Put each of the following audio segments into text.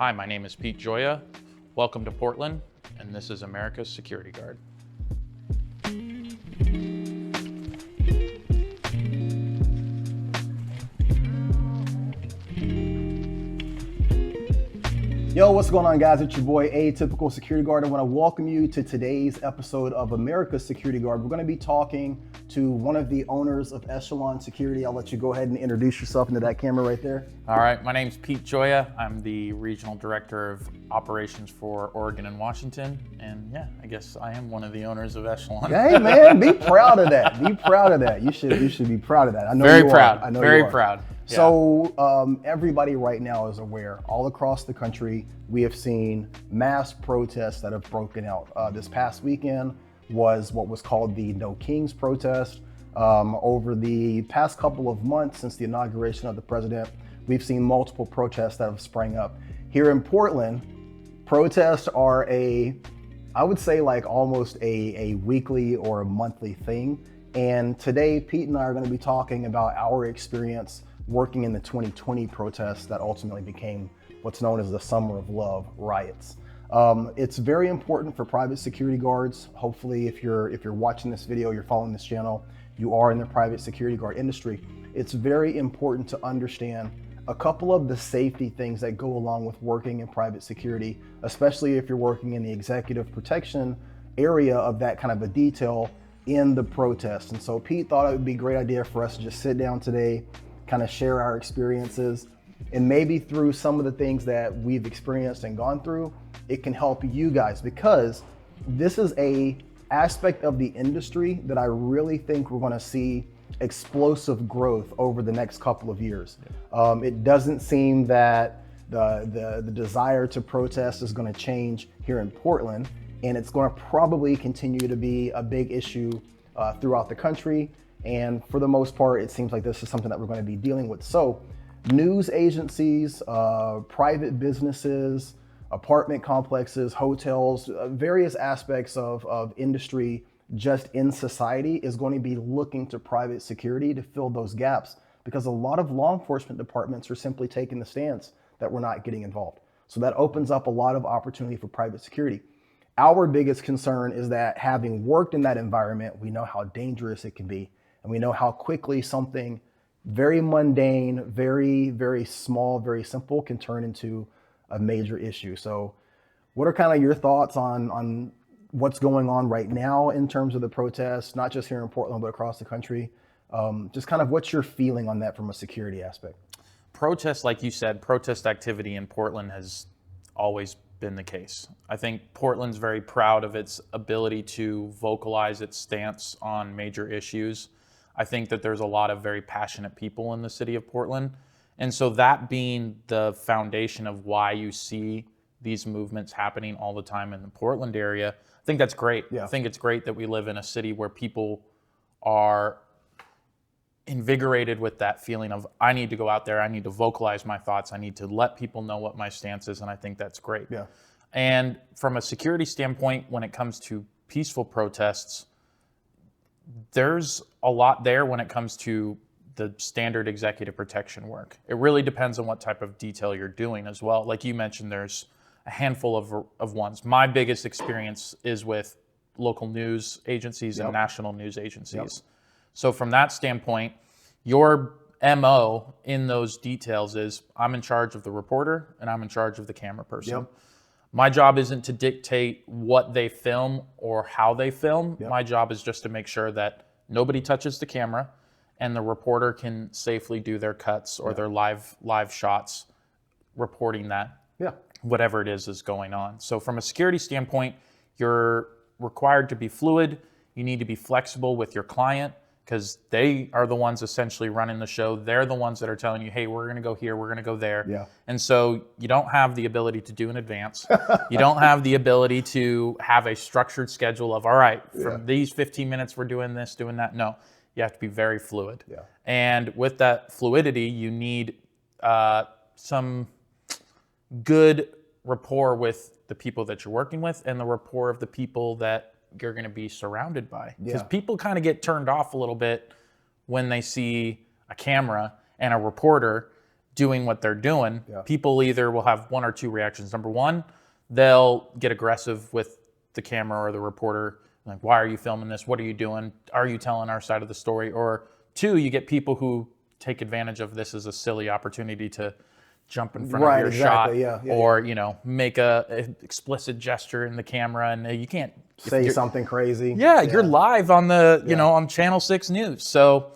Hi, my name is Pete Gioia. Welcome to Portland, and this is America's Security Guard. Yo, what's going on, guys? It's your boy, Atypical Security Guard. I want to welcome you to today's episode of America's Security Guard. We're going to be talking to one of the owners of Echelon Security. I'll let you go ahead and introduce yourself into that camera right there. All right, my name's Pete Gioia. I'm the Regional Director of Operations for Oregon and Washington. And yeah, I guess I am one of the owners of Echelon. Hey man, be proud of that. Be proud of that. You should be proud of that. I know Very you proud. are. I know Very you are. proud. Yeah. So everybody right now is aware, all across the country, we have seen mass protests that have broken out. This past weekend was what was called the No Kings protest. Over the past couple of months since the inauguration of the president, we've seen multiple protests that have sprang up. Here in Portland, protests are I would say like almost a weekly or a monthly thing. And today, Pete and I are going to be talking about our experience working in the 2020 protests that ultimately became what's known as the Summer of Love riots. It's very important for private security guards. Hopefully, if you're watching this video, you're following this channel, you are in the private security guard industry. It's very important to understand a couple of the safety things that go along with working in private security, especially if you're working in the executive protection area of that kind of a detail in the protest. And so Pete thought it would be a great idea for us to just sit down today, kind of share our experiences, and maybe through some of the things that we've experienced and gone through, it can help you guys, because this is a aspect of the industry that I really think we're going to see explosive growth over the next couple of years. It doesn't seem that the desire to protest is going to change here in Portland, and it's going to probably continue to be a big issue throughout the country. And for the most part, it seems like this is something that we're going to be dealing with. So news agencies, private businesses, apartment complexes, hotels, various aspects of industry just in society is going to be looking to private security to fill those gaps, because a lot of law enforcement departments are simply taking the stance that we're not getting involved. So that opens up a lot of opportunity for private security. Our biggest concern is that, having worked in that environment, we know how dangerous it can be. And we know how quickly something very mundane, very, very small, very simple can turn into a major issue. So what are kind of your thoughts on what's going on right now in terms of the protests, not just here in Portland, but across the country? Just kind of what's your feeling on that from a security aspect? Protests, like you said, protest activity in Portland has always been the case. I think Portland's very proud of its ability to vocalize its stance on major issues. I think that there's a lot of very passionate people in the city of Portland. And so that being the foundation of why you see these movements happening all the time in the Portland area, I think that's great. Yeah. I think it's great that we live in a city where people are invigorated with that feeling of, I need to go out there, I need to vocalize my thoughts, I need to let people know what my stance is, and I think that's great. Yeah. And from a security standpoint, when it comes to peaceful protests, there's a lot there when it comes to the standard executive protection work. It really depends on what type of detail you're doing as well. Like you mentioned, there's a handful of ones. My biggest experience is with local news agencies and national news agencies. So from that standpoint, your MO in those details is, I'm in charge of the reporter and I'm in charge of the camera person. My job isn't to dictate what they film or how they film. My job is just to make sure that nobody touches the camera and the reporter can safely do their cuts or their live shots, reporting that whatever it is going on. So from a security standpoint, you're required to be fluid. You need to be flexible with your client, because they are the ones essentially running the show. They're the ones that are telling you, hey, we're going to go here, we're going to go there. And so you don't have the ability to do in advance. You don't have the ability to have a structured schedule of, all right, from these 15 minutes, we're doing this, doing that. No, you have to be very fluid. And with that fluidity, you need some good rapport with the people that you're working with, and the rapport of the people that you're going to be surrounded by. Because people kind of get turned off a little bit when they see a camera and a reporter doing what they're doing, Yeah. people either will have one or two reactions. Number one, they'll get aggressive with the camera or the reporter, like, why are you filming this? What are you doing? Are you telling our side of the story? Or two, you get people who take advantage of this as a silly opportunity to jump in front of your shot, or make a explicit gesture in the camera, and you can't say something crazy. You're live on the on Channel 6 News. So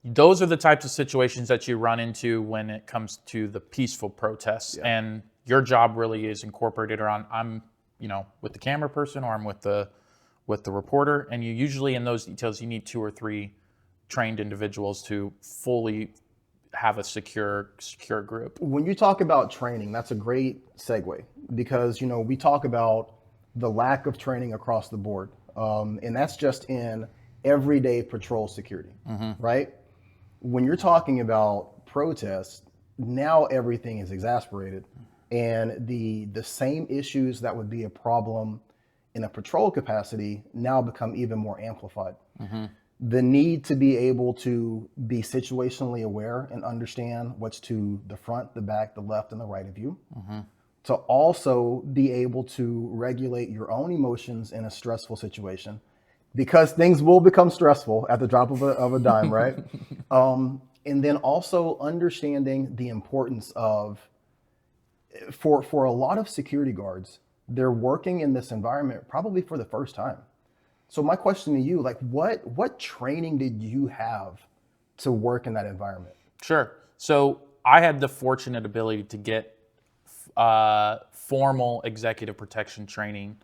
those are the types of situations that you run into when it comes to the peaceful protests, and your job really is incorporated around I'm with the camera person, or I'm with the reporter, and you usually in those details you need 2 or 3 trained individuals to fully have a secure group. When you talk about training, that's a great segue, because we talk about the lack of training across the board, and that's just in everyday patrol security, right? When you're talking about protests, now everything is exasperated, and the same issues that would be a problem in a patrol capacity now become even more amplified. The need to be able to be situationally aware and understand what's to the front, the back, the left, and the right of you. To also be able to regulate your own emotions in a stressful situation, because things will become stressful at the drop of a dime, right? And then also understanding the importance of, for a lot of security guards, they're working in this environment probably for the first time. So my question to you, like, what training did you have to work in that environment? Sure. So I had the fortunate ability to get formal executive protection training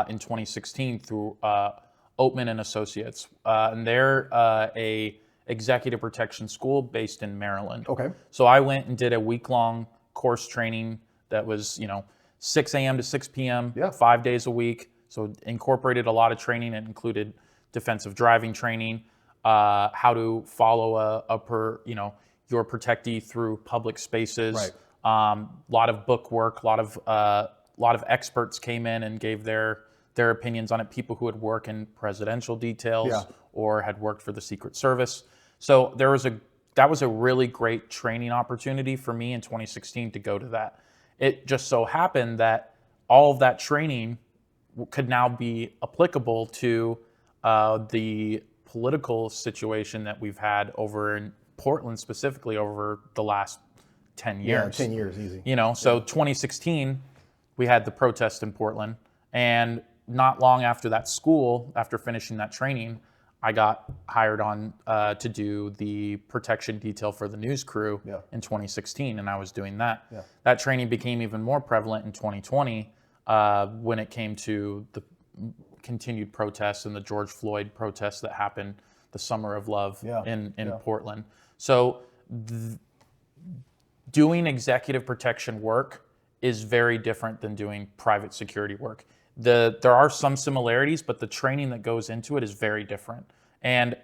in 2016 through Oatman and Associates, and they're a executive protection school based in Maryland. Okay. So I went and did a week-long course training that was 6 a.m. to 6 p.m. 5 days a week. So incorporated a lot of training. It included defensive driving training, how to follow your protectee through public spaces. Right. Lot of book work. A lot of experts came in and gave their opinions on it. People who had worked in presidential details or had worked for the Secret Service. So that was a really great training opportunity for me in 2016 to go to that. It just so happened that all of that training could now be applicable to the political situation that we've had over in Portland, specifically over the last 10 years. Yeah, 10 years, easy. 2016, we had the protest in Portland, and not long after that school, after finishing that training, I got hired on to do the protection detail for the news crew in 2016, and I was doing that. That training became even more prevalent in 2020 when it came to the continued protests and the George Floyd protests that happened, the Summer of Love in Portland. So doing executive protection work is very different than doing private security work. There are some similarities, but the training that goes into it is very different. And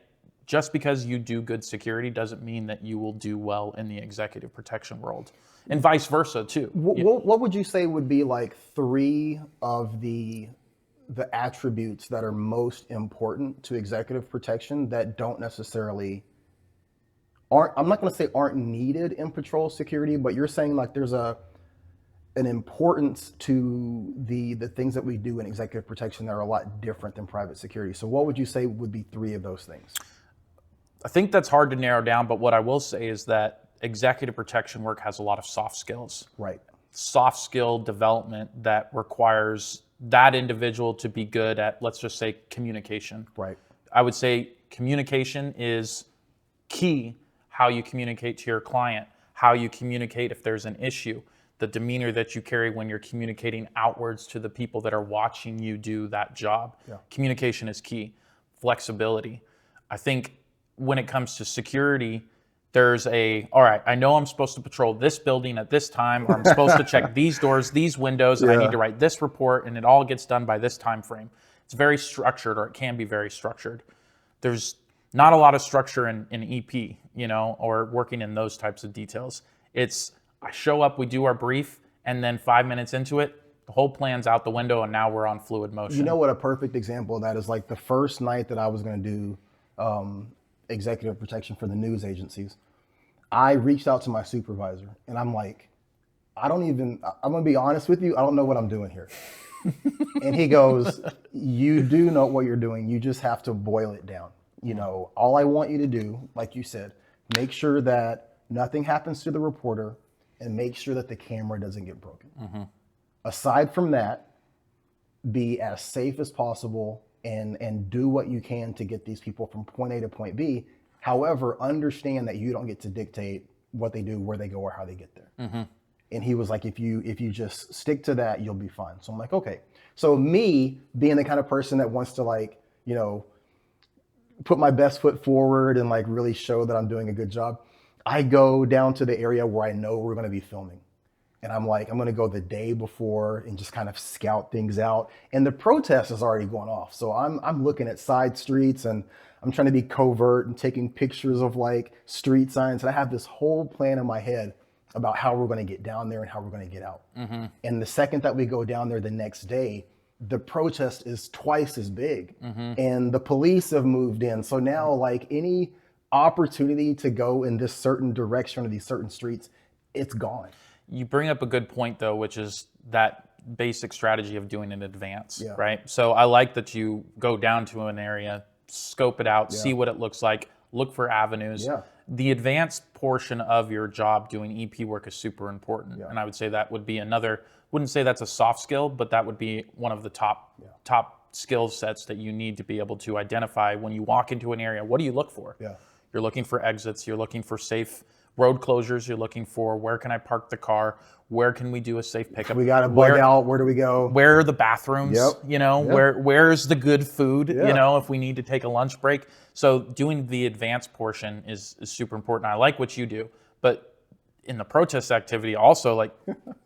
just because you do good security doesn't mean that you will do well in the executive protection world, and vice versa too. What would you say would be like 3 of the attributes that are most important to executive protection that don't necessarily I'm not going to say aren't needed in patrol security, but you're saying like there's an importance to the things that we do in executive protection that are a lot different than private security. So what would you say would be 3 of those things? I think that's hard to narrow down, but what I will say is that executive protection work has a lot of soft skills. Right. Soft skill development that requires that individual to be good at, let's just say, communication. Right. I would say communication is key. How you communicate to your client, how you communicate if there's an issue, the demeanor that you carry when you're communicating outwards to the people that are watching you do that job. Communication is key. Flexibility. I think when it comes to security, there's all right, I know I'm supposed to patrol this building at this time, or I'm supposed to check these doors, these windows, and I need to write this report, and it all gets done by this time frame. It's very structured, or it can be very structured. There's not a lot of structure in EP, or working in those types of details. It's, I show up, we do our brief, and then 5 minutes into it, the whole plan's out the window, and now we're on fluid motion. You know what a perfect example of that is? Like the first night that I was going to do executive protection for the news agencies, I reached out to my supervisor and I'm like, I'm going to be honest with you. I don't know what I'm doing here. And he goes, you do know what you're doing. You just have to boil it down. You know, all I want you to do, like you said, make sure that nothing happens to the reporter and make sure that the camera doesn't get broken. Aside from that, be as safe as possible and do what you can to get these people from point A to point B. However, understand that you don't get to dictate what they do, where they go, or how they get there. And he was like, if you just stick to that, you'll be fine. So I'm like, okay. So me being the kind of person that wants to, like, you know, put my best foot forward and like really show that I'm doing a good job, I go down to the area where I know we're going to be filming. And I'm like, I'm going to go the day before and just kind of scout things out. And the protest is already going off. So I'm looking at side streets and I'm trying to be covert and taking pictures of like street signs. And I have this whole plan in my head about how we're going to get down there and how we're going to get out. And the second that we go down there the next day, the protest is twice as big and the police have moved in. So now like any opportunity to go in this certain direction or these certain streets, it's gone. You bring up a good point though, which is that basic strategy of doing it in advance, right? So I like that you go down to an area, scope it out, see what it looks like, look for avenues. The advanced portion of your job doing EP work is super important. And I would say that would be another, wouldn't say that's a soft skill, but that would be one of the top skill sets that you need to be able to identify when you walk into an area. What do you look for? You're looking for exits, you're looking for safe road closures, you're looking for where can I park the car, where can we do a safe pickup? We got to bug out, where do we go? Where are the bathrooms? You know, where's the good food? You know, if we need to take a lunch break. So doing the advanced portion is super important. I like what you do, but in the protest activity also, like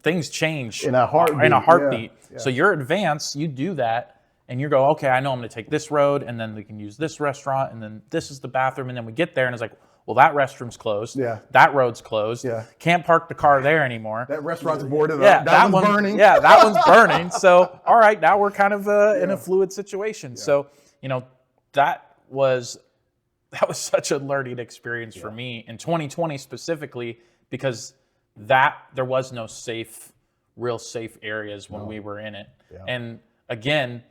things change in a heartbeat. So you're advanced, you do that, and you go, okay, I know I'm going to take this road, and then we can use this restaurant, and then this is the bathroom, and then we get there, and it's like, well, that restroom's closed. That road's closed. Can't park the car there anymore. That restaurant's boarded up. That one's burning. That one's burning. So, all right, now we're kind of in a fluid situation. So, you know, that was such a learning experience for me in 2020 specifically, because there was no real safe areas when we were in it. And again,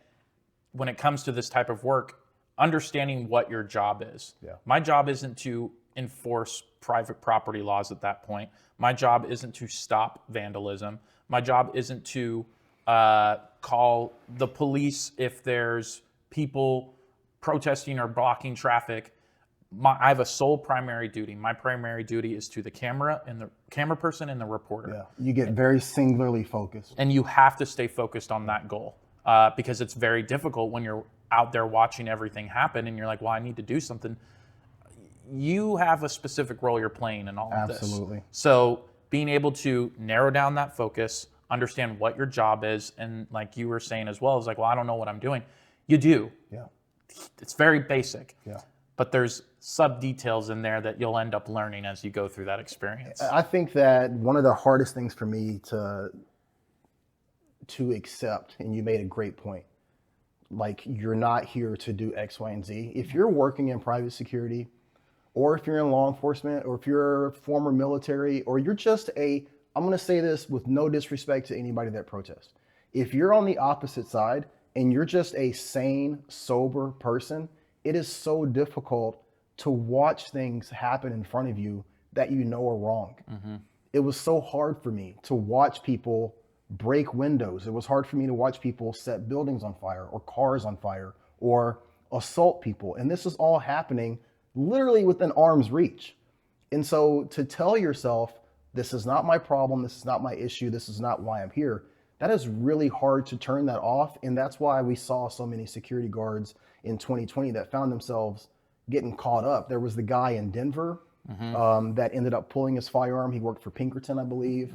when it comes to this type of work, understanding what your job is. My job isn't to enforce private property laws at that point. My job isn't to stop vandalism. My job isn't to call the police if there's people protesting or blocking traffic. I have a sole primary duty. My primary duty is to the camera and the camera person and the reporter. You get very singularly focused. And you have to stay focused on that goal because it's very difficult when you're out there watching everything happen and you're like, well, I need to do something. You have a specific role you're playing in all of this. Absolutely. So being able to narrow down that focus, understand what your job is, and like you were saying as well, is like, well, I don't know what I'm doing. You do. It's very basic. But there's sub details in there that you'll end up learning as you go through that experience. I think that one of the hardest things for me to accept, and you made a great point, like you're not here to do X, Y, and Z. If you're working in private security, or if you're in law enforcement, or if you're former military, or you're just I'm going to say this with no disrespect to anybody that protests. If you're on the opposite side and you're just a sane, sober person, it is so difficult to watch things happen in front of you that you know are wrong. It was so hard for me to watch people break windows. It was hard for me to watch people set buildings on fire or cars on fire or assault people. And this is all happening literally within arm's reach. And so to tell yourself, this is not my problem, this is not my issue, this is not why I'm here, that is really hard to turn that off. And that's why we saw so many security guards in 2020 that found themselves getting caught up. There was the guy in Denver that ended up pulling his firearm. He worked for Pinkerton, I believe,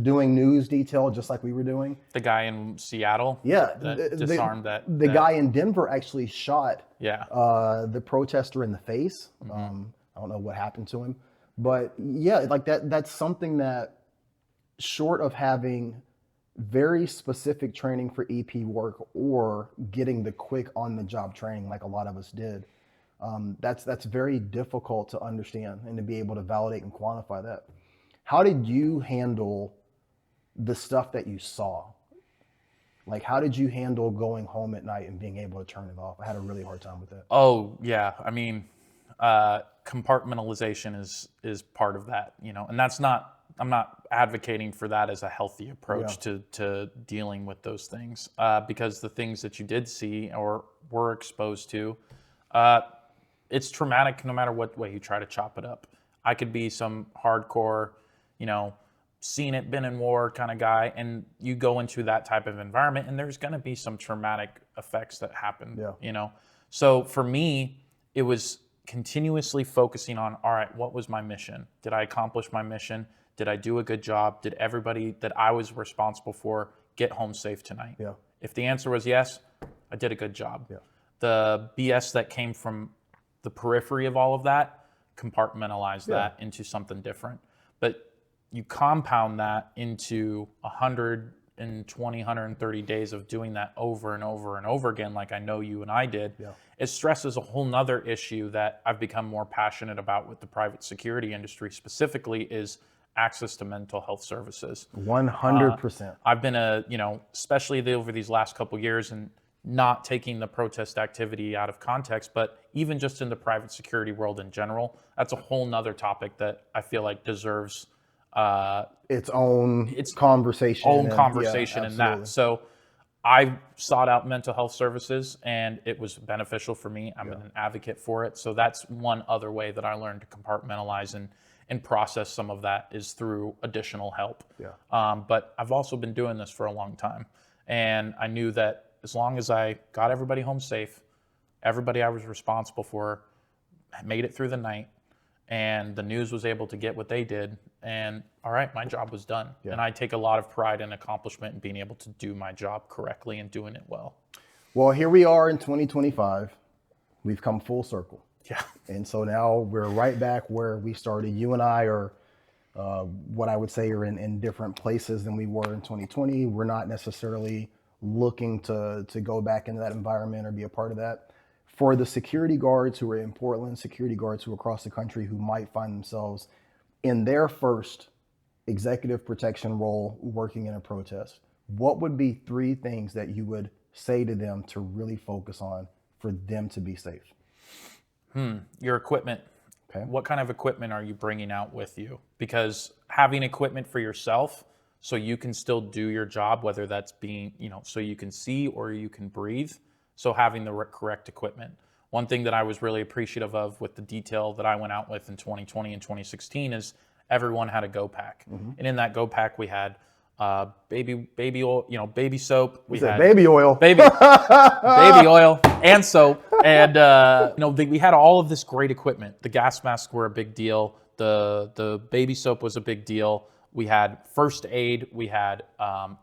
doing news detail just like we were doing. The guy in Seattle? That disarmed that. The guy in Denver actually shot the protester in the face. I don't know what happened to him. But yeah, like that's something that, short of having very specific training for EP work or getting the quick on the job training like a lot of us did, That's very difficult to understand and to be able to validate and quantify that. How did you handle the stuff that you saw? Like, how did you handle going home at night and being able to turn it off? I had a really hard time with that. Oh yeah, I mean, compartmentalization is part of that, and that's not. I'm not advocating for that as a healthy approach to dealing with those things, because the things that you did see or were exposed to, it's traumatic no matter what way you try to chop it up. I could be some hardcore, seen it, been in war kind of guy, and you go into that type of environment and there's going to be some traumatic effects that happen. So for me, it was continuously focusing on, all right, what was my mission? Did I accomplish my mission? Did I do a good job? Did everybody that I was responsible for get home safe tonight? If the answer was yes, I did a good job. The BS that came from the periphery of all of that, compartmentalize that into something different. But you compound that into 120, 130 days of doing that over and over and over again, like I know you and I did. It stresses a whole nother issue that I've become more passionate about with the private security industry specifically, is access to mental health services. 100%. I've been especially over these last couple of years, and not taking the protest activity out of context, but even just in the private security world in general, that's a whole nother topic that I feel like deserves its own conversation. In that. So I sought out mental health services and it was beneficial for me. I'm an advocate for it. So that's one other way that I learned to compartmentalize and process some of that, is through additional help. But I've also been doing this for a long time. And I knew that as long as I got everybody home safe, everybody I was responsible for made it through the night, and the news was able to get what they did, and all right, my job was done. And I take a lot of pride and accomplishment in being able to do my job correctly and doing it well. Well, here we are in 2025. We've come full circle. And so now we're right back where we started. You and I are, what I would say, are in different places than we were in 2020. We're not necessarily looking to go back into that environment or be a part of that. For the security guards who are in Portland, security guards who are across the country who might find themselves in their first executive protection role working in a protest, what would be 3 things that you would say to them to really focus on for them to be safe? Your equipment. Okay. What kind of equipment are you bringing out with you? Because having equipment for yourself so you can still do your job, whether that's being, so you can see or you can breathe. So having the correct equipment. One thing that I was really appreciative of with the detail that I went out with in 2020 and 2016 is everyone had a go pack. And in that go pack, we had baby oil, baby soap. We had baby oil, baby oil and soap. And, we had all of this great equipment. The gas masks were a big deal. The baby soap was a big deal. We had first aid. We had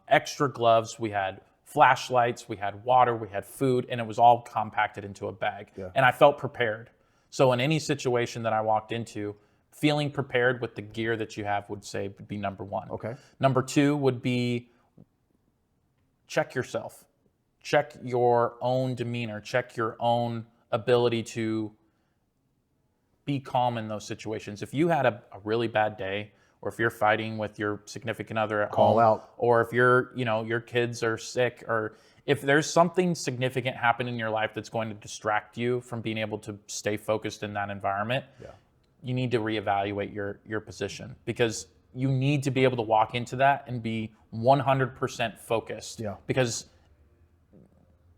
extra gloves. We had flashlights, we had water, we had food, and it was all compacted into a bag. And I felt prepared. So in any situation that I walked into, feeling prepared with the gear that you have would be number 1. Okay. Number 2 would be check yourself. Check your own demeanor. Check your own ability to be calm in those situations. If you had a really bad day, or if you're fighting with your significant other at home, out. or if your kids are sick, or if there's something significant happening in your life that's going to distract you from being able to stay focused in that environment, you need to reevaluate your position, because you need to be able to walk into that and be 100% focused. Because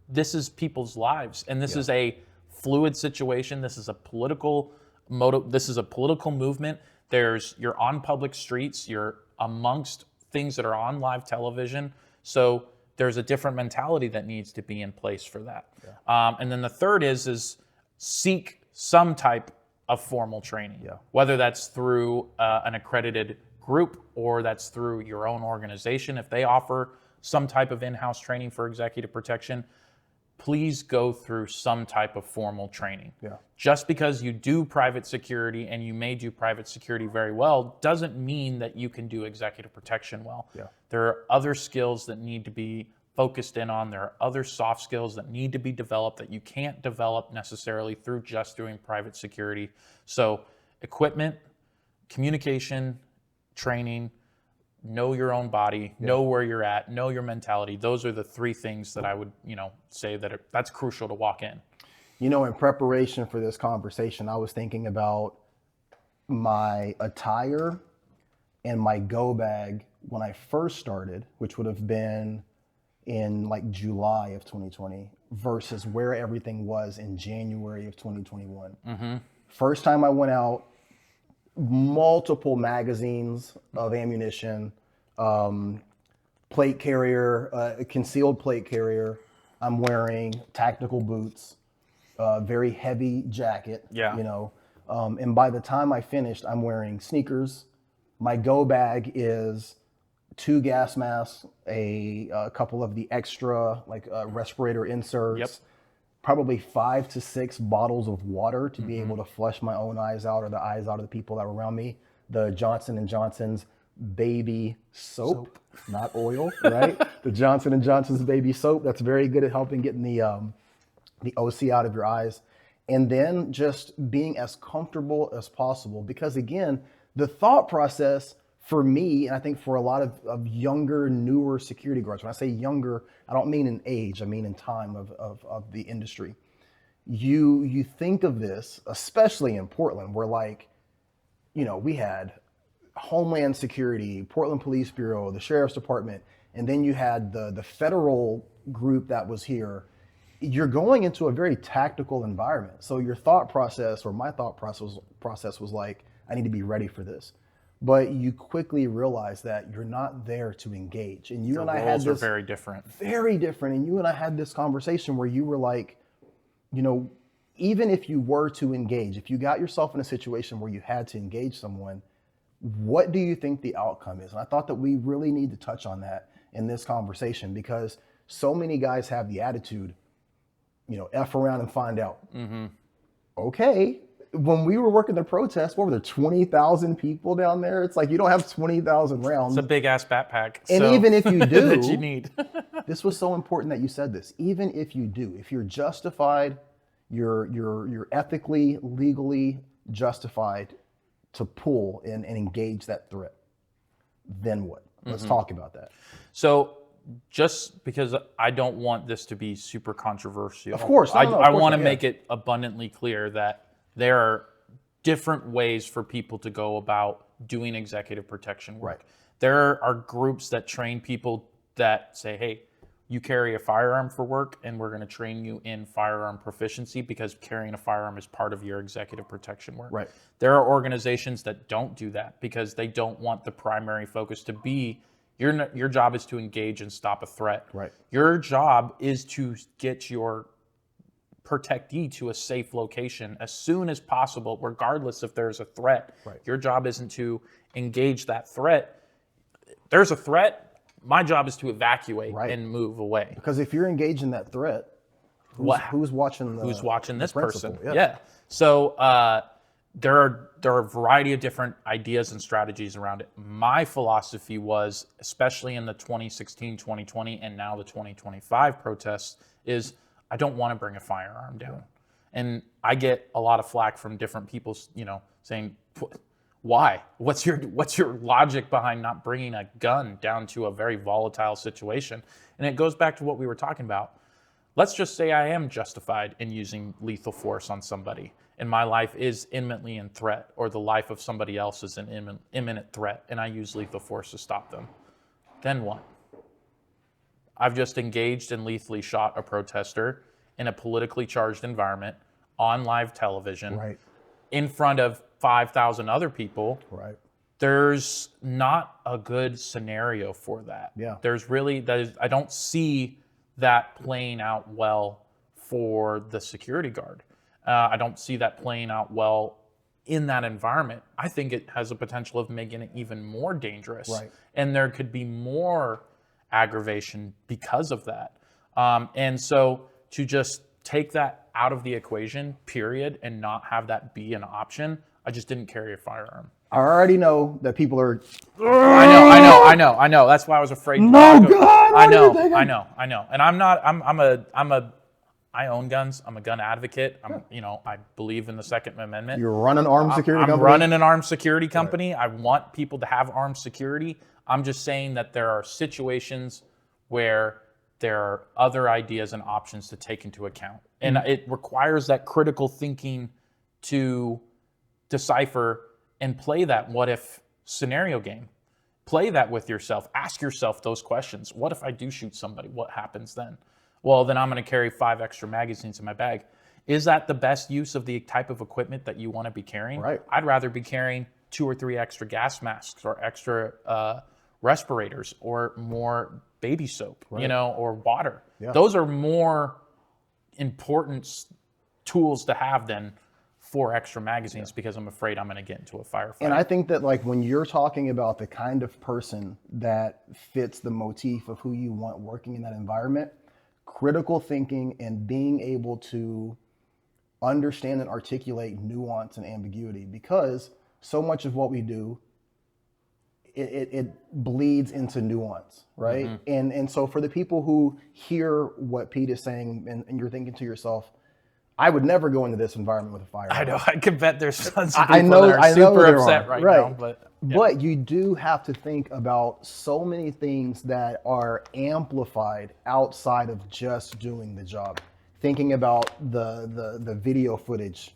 this is people's lives, and this is a fluid situation. This is a political movement. You're on public streets, you're amongst things that are on live television. So there's a different mentality that needs to be in place for that. And then the third is seek some type of formal training, whether that's through an accredited group or that's through your own organization. If they offer some type of in-house training for executive protection, please go through some type of formal training. Just because you do private security and you may do private security very well doesn't mean that you can do executive protection well. There are other skills that need to be focused in on. There are other soft skills that need to be developed that you can't develop necessarily through just doing private security. So equipment, communication, training, know your own body, know where you're at, know your mentality. Those are the three things that I would, say that that's crucial to walk in. In preparation for this conversation, I was thinking about my attire and my go bag when I first started, which would have been in like July of 2020 versus where everything was in January of 2021. Mm-hmm. First time I went out, multiple magazines of ammunition, plate carrier, concealed plate carrier. I'm wearing tactical boots, very heavy jacket, and by the time I finished, I'm wearing sneakers. My go bag is 2 gas masks, a couple of the extra respirator inserts, probably 5 to 6 bottles of water to be able to flush my own eyes out or the eyes out of the people that were around me. The Johnson & Johnson's baby soap, not oil, right? The Johnson & Johnson's baby soap, that's very good at helping getting the OC out of your eyes. And then just being as comfortable as possible. Because again, the thought process for me, and I think for a lot of younger, newer security guards, when I say younger, I don't mean in age, I mean in time of the industry. You think of this, especially in Portland, where we had Homeland Security, Portland Police Bureau, the Sheriff's Department, and then you had the federal group that was here. You're going into a very tactical environment. So your thought process, or my thought process was like, I need to be ready for this. But you quickly realize that you're not there to engage. And you and I had this, roles are very different. Very different. And you and I had this conversation where you were like, even if you were to engage, if you got yourself in a situation where you had to engage someone, what do you think the outcome is? And I thought that we really need to touch on that in this conversation, because so many guys have the attitude, F around and find out. Mm-hmm. Okay. When we were working the protest, what were there, 20,000 people down there? It's like, you don't have 20,000 rounds. It's a big ass backpack. And even if you do, that you need. This was so important that you said this. Even if you do, if you're justified, you're ethically, legally justified to pull and engage that threat, then what? Let's talk about that. So just because I don't want this to be super controversial. Of course. I want to make it abundantly clear that there are different ways for people to go about doing executive protection work. Right. There are groups that train people that say, hey, you carry a firearm for work, and we're going to train you in firearm proficiency because carrying a firearm is part of your executive protection work. Right. There are organizations that don't do that because they don't want the primary focus to be your job is to engage and stop a threat. Right. Your job is to get your protectee to a safe location as soon as possible, regardless if there's a threat. Right. Your job isn't to engage that threat. There's a threat. My job is to evacuate and move away. Because if you're engaged in that threat, who's watching this person? Yeah. So there are a variety of different ideas and strategies around it. My philosophy was, especially in the 2016, 2020, and now the 2025 protests, is I don't want to bring a firearm down. And I get a lot of flack from different people, saying, why? What's your logic behind not bringing a gun down to a very volatile situation? And it goes back to what we were talking about. Let's just say I am justified in using lethal force on somebody, and my life is imminently in threat, or the life of somebody else is an imminent threat, and I use lethal force to stop them. Then what? I've just engaged and lethally shot a protester in a politically charged environment on live television, in front of 5,000 other people. Right. There's not a good scenario for that. Yeah. I don't see that playing out well for the security guard. I don't see that playing out well in that environment. I think it has a potential of making it even more dangerous. Right. And there could be more aggravation because of that. And so to just take that out of the equation, period, and not have that be an option, I just didn't carry a firearm. I already know that people are. I know. That's why I was afraid. No, God! I know. And I own guns. I'm a gun advocate. I believe in the Second Amendment. You're running armed security I'm company. running an armed security company. Right. I want people to have armed security. I'm just saying that there are situations where there are other ideas and options to take into account. And it requires that critical thinking to decipher and play that what if scenario game. Play that with yourself. Ask yourself those questions. What if I do shoot somebody? What happens then? Well, then I'm going to carry 5 extra magazines in my bag. Is that the best use of the type of equipment that you want to be carrying? Right. I'd rather be carrying 2 or 3 extra gas masks or extra respirators or more baby soap, or water. Yeah. Those are more important tools to have than 4 extra magazines because I'm afraid I'm going to get into a firefight. And I think that when you're talking about the kind of person that fits the motif of who you want working in that environment, critical thinking and being able to understand and articulate nuance and ambiguity, because so much of what we do, it bleeds into nuance, right? Mm-hmm. And so for the people who hear what Pete is saying and you're thinking to yourself, I would never go into this environment with a firearm. I know. I can bet there's tons of people that are super upset right now. But you do have to think about so many things that are amplified outside of just doing the job. Thinking about the video footage,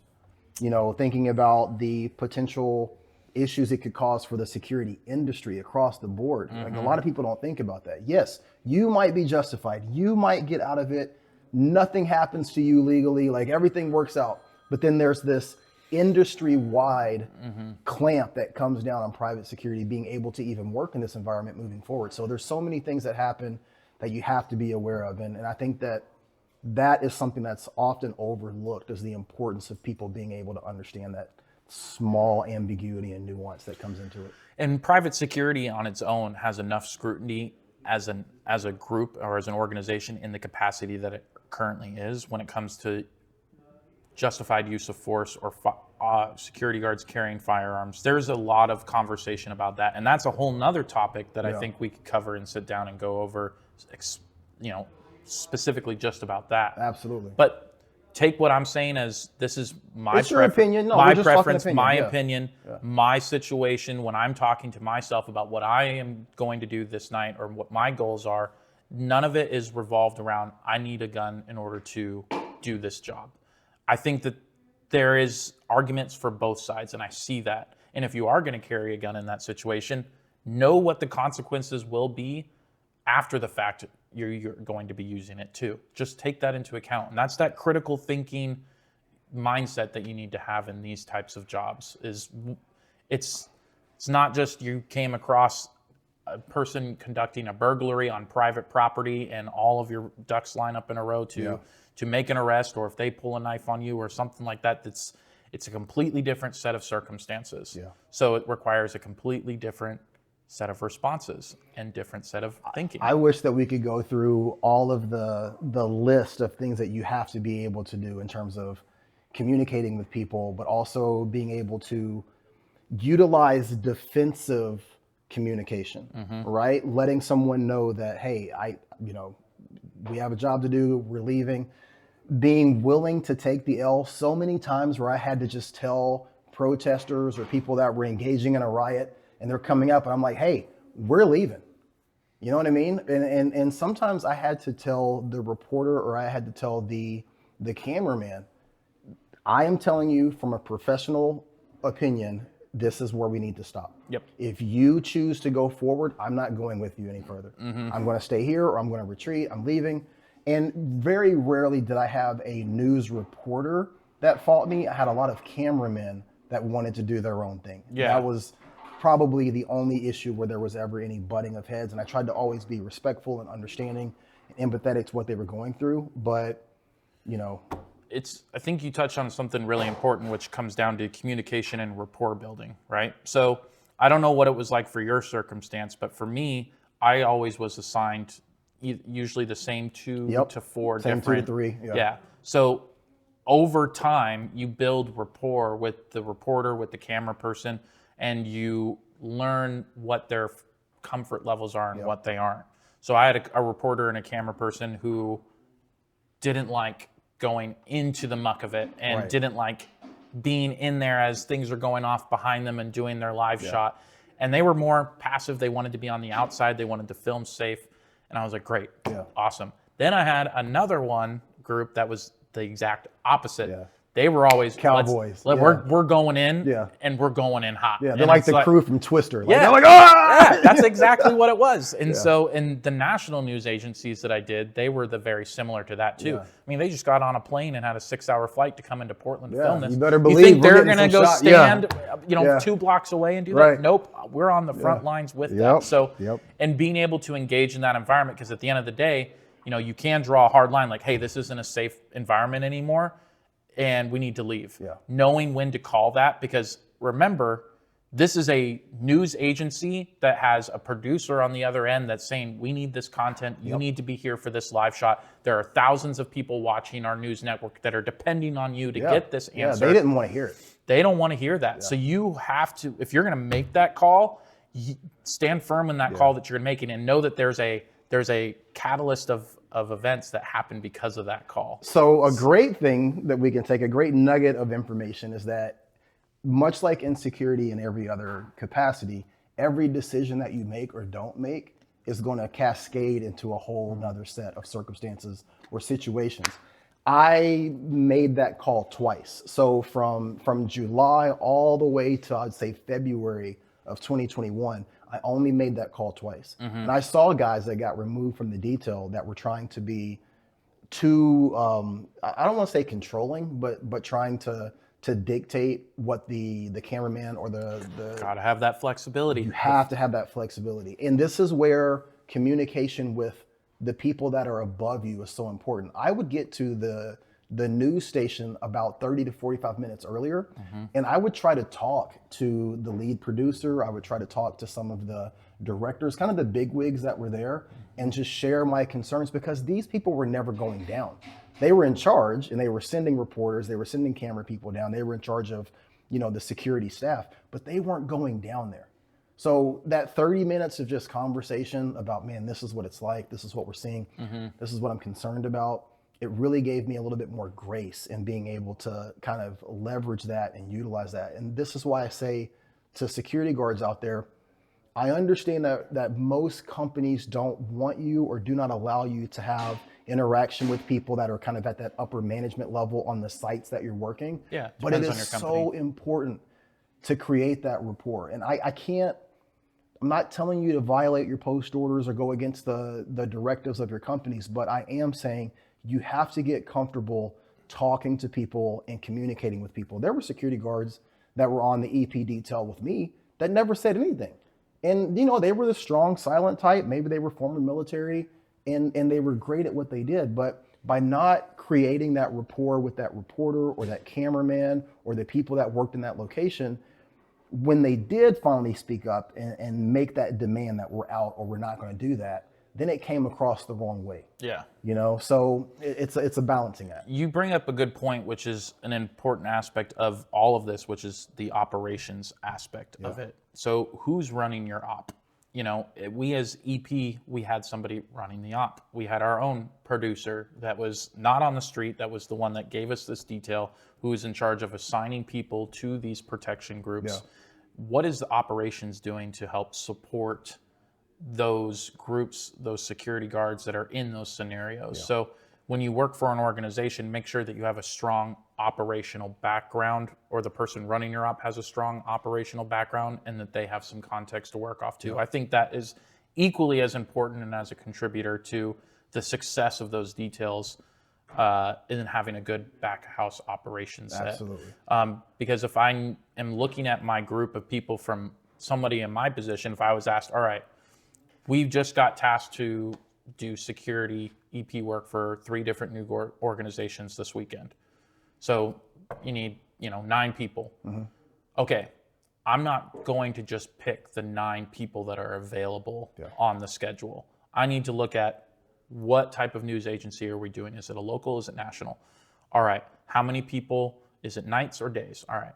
thinking about the potential issues it could cause for the security industry across the board. Mm-hmm. Like a lot of people don't think about that. Yes, you might be justified. You might get out of it. Nothing happens to you legally, everything works out. But then there's this industry-wide clamp that comes down on private security being able to even work in this environment moving forward. So there's so many things that happen that you have to be aware of. And I think that is something that's often overlooked, is the importance of people being able to understand that small ambiguity and nuance that comes into it. And private security on its own has enough scrutiny as a group or as an organization in the capacity that it currently is when it comes to justified use of force or security guards carrying firearms. There's a lot of conversation about that, and that's a whole nother topic that I think we could cover and sit down and go over, specifically just about that. Absolutely. But take what I'm saying as this is my opinion. No, my preference, my opinion, my situation. When I'm talking to myself about what I am going to do this night or what my goals are, none of it is revolved around I need a gun in order to do this job. I think that there is arguments for both sides, and I see that. And if you are going to carry a gun in that situation, know what the consequences will be after the fact you're going to be using it too. Just take that into account. And that's that critical thinking mindset that you need to have in these types of jobs. It's not just you came across a person conducting a burglary on private property and all of your ducks line up in a row to make an arrest, or if they pull a knife on you or something like that. It's a completely different set of circumstances. Yeah. So it requires a completely different set of responses and different set of thinking. I wish that we could go through all of the list of things that you have to be able to do in terms of communicating with people, but also being able to utilize defensive communication, right? Letting someone know that, hey, we have a job to do, we're leaving. Being willing to take the L. So many times where I had to just tell protesters or people that were engaging in a riot and they're coming up and I'm like, hey, we're leaving. You know what I mean? And sometimes I had to tell the reporter or I had to tell the cameraman, I am telling you from a professional opinion, this is where we need to stop. Yep. If you choose to go forward, I'm not going with you any further. I'm going to stay here or I'm going to retreat. I'm leaving. And very rarely did I have a news reporter that fought me. I had a lot of cameramen that wanted to do their own thing. Yeah. That was probably the only issue where there was ever any butting of heads. And I tried to always be respectful and understanding and empathetic to what they were going through. But, I think you touched on something really important, which comes down to communication and rapport building, right? So I don't know what it was like for your circumstance, but for me, I always was assigned usually the same 2 to 4 different. 2 to 3. Yeah. So over time, you build rapport with the reporter, with the camera person, and you learn what their comfort levels are and what they aren't. So I had a reporter and a camera person who didn't like going into the muck of it and didn't like being in there as things are going off behind them and doing their live shot. And they were more passive. They wanted to be on the outside. They wanted to film safe. And I was like, great, awesome. Then I had another group that was the exact opposite. Yeah. They were always cowboys. We're going in, and we're going in hot. Yeah, they're like the crew from Twister. Yeah, they're like, ah! Yeah, that's exactly what it was. And so, in the national news agencies that I did, they were very similar to that too. I mean, they just got on a plane and had a 6-hour flight to come into Portland to film this. You better believe you think they're going to go stand, 2 blocks away and do that? Right. Nope, we're on the front lines with that. So, and being able to engage in that environment, because at the end of the day, you can draw a hard line, like, hey, this isn't a safe environment anymore, and we need to leave. Knowing when to call that, because remember, this is a news agency that has a producer on the other end that's saying, we need this content, you need to be here for this live shot. There are thousands of people watching our news network that are depending on you to get this answer. They didn't want to hear it. They don't want to hear that. So you have to, if you're going to make that call, stand firm in that call that you're making, and know that there's a catalyst of events that happen because of that call. So a great thing that we can take, a great nugget of information, is that much like in security and every other capacity, every decision that you make or don't make is going to cascade into a whole nother set of circumstances or situations. I made that call twice. So from July all the way to, I'd say, February of 2021, I only made that call twice. And I saw guys that got removed from the detail that were trying to be too, I don't want to say controlling, but trying to dictate what the cameraman or the gotta have that flexibility. You have to have that flexibility. And this is where communication with the people that are above you is so important. I would get to the news station about 30 to 45 minutes earlier, and I would try to talk to the lead producer. I would try to talk to some of the directors, kind of the bigwigs that were there, and just share my concerns, because these people were never going down. They were in charge, and they were sending reporters, they were sending camera people down, they were in charge of, the security staff, but they weren't going down there. So that 30 minutes of just conversation about, man, this is what it's like, this is what we're seeing, this is what I'm concerned about, it really gave me a little bit more grace in being able to kind of leverage that and utilize that. And this is why I say to security guards out there, I understand that most companies don't want you or do not allow you to have interaction with people that are kind of at that upper management level on the sites that you're working. Yeah, but it is so important to create that rapport. And I'm not telling you to violate your post orders or go against the directives of your companies, but I am saying you have to get comfortable talking to people and communicating with people. There were security guards that were on the EP detail with me that never said anything. And, they were the strong, silent type. Maybe they were former military and they were great at what they did. But by not creating that rapport with that reporter or that cameraman or the people that worked in that location, when they did finally speak up and make that demand that we're out or we're not going to do that, then it came across the wrong way. Yeah. So it's a balancing act. You bring up a good point, which is an important aspect of all of this, which is the operations aspect of it. So who's running your op? We as EP, we had somebody running the op. We had our own producer that was not on the street, that was the one that gave us this detail, who was in charge of assigning people to these protection groups. Yeah. What is the operations doing to help support those groups, those security guards that are in those scenarios? Yeah. So when you work for an organization, make sure that you have a strong operational background, or the person running your op has a strong operational background, and that they have some context to work off too. Yeah. I think that is equally as important and as a contributor to the success of those details in having a good back house operations set. Absolutely. Because if I am looking at my group of people from somebody in my position, if I was asked, all right, we've just got tasked to do security EP work for 3 different new organizations this weekend. So you need, 9 people. Okay, I'm not going to just pick the 9 people that are available on the schedule. I need to look at what type of news agency are we doing? Is it a local? Is it national? All right, how many people? Is it nights or days? All right.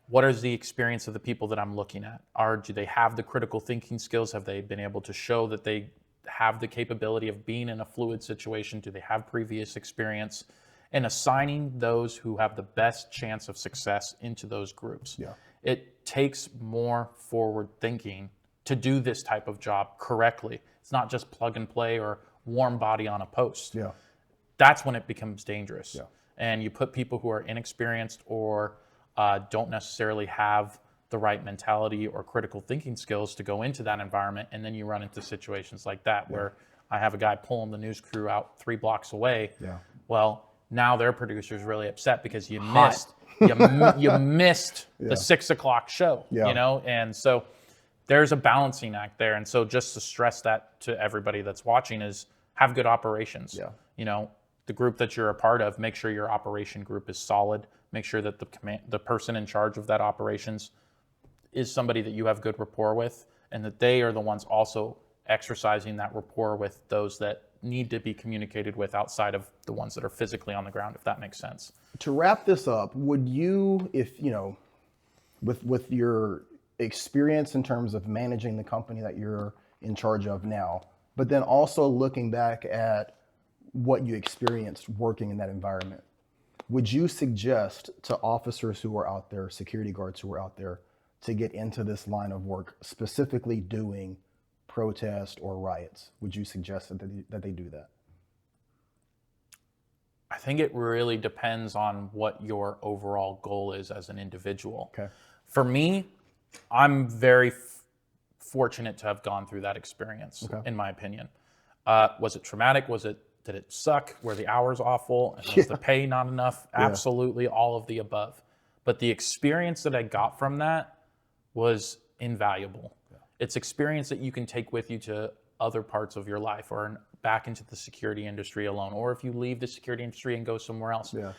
what is the experience of the people that I'm looking at? Do they have the critical thinking skills? Have they been able to show that they have the capability of being in a fluid situation? Do they have previous experience? And assigning those who have the best chance of success into those groups. Yeah. It takes more forward thinking to do this type of job correctly. It's not just plug and play or warm body on a post. Yeah. That's when it becomes dangerous. Yeah. And you put people who are inexperienced or don't necessarily have the right mentality or critical thinking skills to go into that environment, and then you run into situations like that where I have a guy pulling the news crew out 3 blocks away. Yeah. Well, now their producer's really upset because you Hot. missed you missed Yeah. the 6 o'clock show. Yeah. You know, and so there's a balancing act there. And so just to stress that to everybody that's watching is have good operations. Yeah. You know, the group that you're a part of, make sure your operation group is solid. Make sure that the person in charge of that operations is somebody that you have good rapport with, and that they are the ones also exercising that rapport with those that need to be communicated with outside of the ones that are physically on the ground, if that makes sense. To wrap this up, would you, if you know, with your experience in terms of managing the company that you're in charge of now, but then also looking back at what you experienced working in that environment, would you suggest to officers who are out there, security guards who are out there, to get into this line of work, specifically doing protest or riots? Would you suggest that they do that? I think it really depends on what your overall goal is as an individual. Okay. For me, I'm very fortunate to have gone through that experience, in my opinion. Was it traumatic? Did it suck? Were the hours awful? And was the pay not enough? Absolutely, all of the above. But the experience that I got from that was invaluable. Yeah. It's experience that you can take with you to other parts of your life or back into the security industry alone, or if you leave the security industry and go somewhere else. Yeah.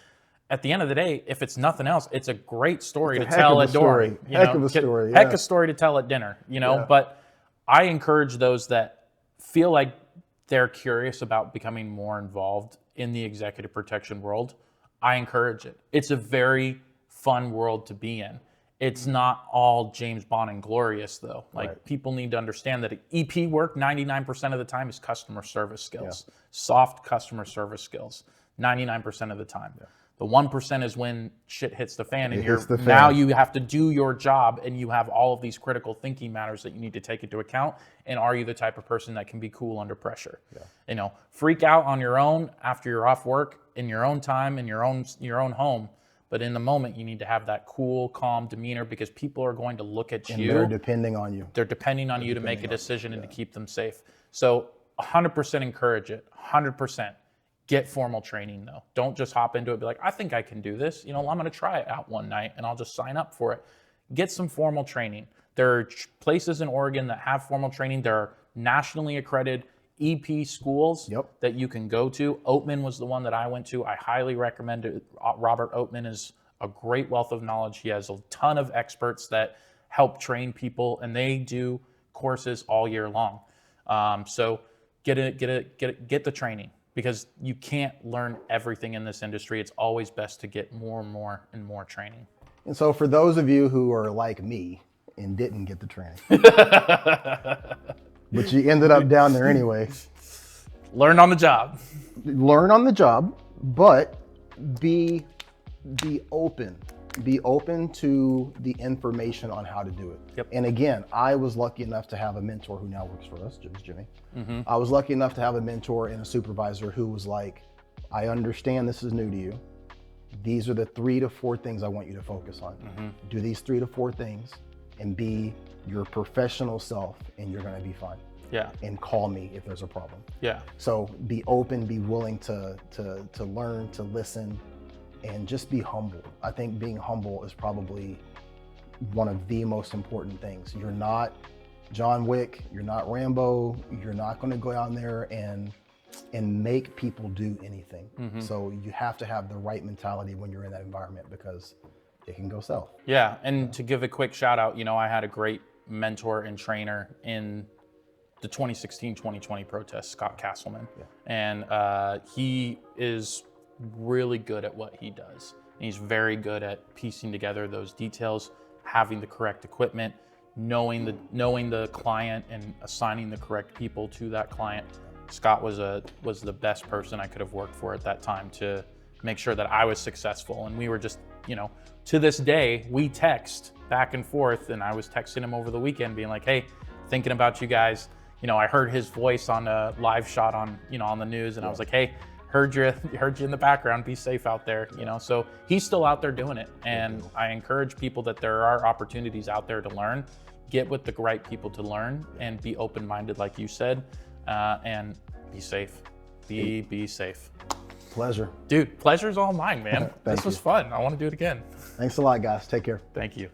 At the end of the day, if it's nothing else, it's a great story to tell at dinner. Heck of a story. Heck of a story to tell at dinner, you know. Yeah. But I encourage those that feel like they're curious about becoming more involved in the executive protection world. I encourage it. It's a very fun world to be in. It's not all James Bond and glorious, though. Like, people need to understand that EP work 99% of the time is customer service skills, soft customer service skills, 99% of the time. Yeah. The 1% is when shit hits the fan, and now you have to do your job, and you have all of these critical thinking matters that you need to take into account. And are you the type of person that can be cool under pressure? Yeah. You know, freak out on your own after you're off work in your own time in your own home. But in the moment, you need to have that cool, calm demeanor, because people are going to look at you. And they're depending on you. They're depending on you to make a decision and to keep them safe. So 100% encourage it, 100%. Get formal training, though. Don't just hop into it and be like, I think I can do this. You know, I'm going to try it out one night and I'll just sign up for it. Get some formal training. There are places in Oregon that have formal training. There are nationally accredited EP schools that you can go to. Oatman was the one that I went to. I highly recommend it. Robert Oatman is a great wealth of knowledge. He has a ton of experts that help train people, and they do courses all year long. So get the training, because you can't learn everything in this industry. It's always best to get more and more and more training. And so for those of you who are like me and didn't get the training, but you ended up down there anyway. Learn on the job. Learn on the job, but be open. Be open to the information on how to do it. Yep. And again, I was lucky enough to have a mentor who now works for us, Jimmy. Mm-hmm. I was lucky enough to have a mentor and a supervisor who was like, I understand this is new to you. These are the 3 to 4 things I want you to focus on. Mm-hmm. Do these 3 to 4 things and be your professional self, and you're gonna be fine. Yeah. And call me if there's a problem. Yeah. So be open, be willing to learn, to listen, and just be humble. I think being humble is probably one of the most important things. You're not John Wick, you're not Rambo, you're not gonna go out there and make people do anything. Mm-hmm. So you have to have the right mentality when you're in that environment, because it can go south. Yeah, and to give a quick shout out, you know, I had a great mentor and trainer in the 2016-2020 protests, Scott Castleman. Yeah. And he is really good at what he does. and he's very good at piecing together those details, having the correct equipment, knowing the client and assigning the correct people to that client. Scott was the best person I could have worked for at that time to make sure that I was successful. And we were just, to this day, we text back and forth, and I was texting him over the weekend being like, hey, thinking about you guys. I heard his voice on a live shot on the news, and I was like, hey, heard you in the background, be safe out there. So he's still out there doing it. And I encourage people that there are opportunities out there to learn. Get with the right people to learn and be open-minded, like you said, and be safe. Be safe. Pleasure. Dude, pleasure's all mine, man. This was fun. I want to do it again. Thanks a lot, guys. Take care. Thank you.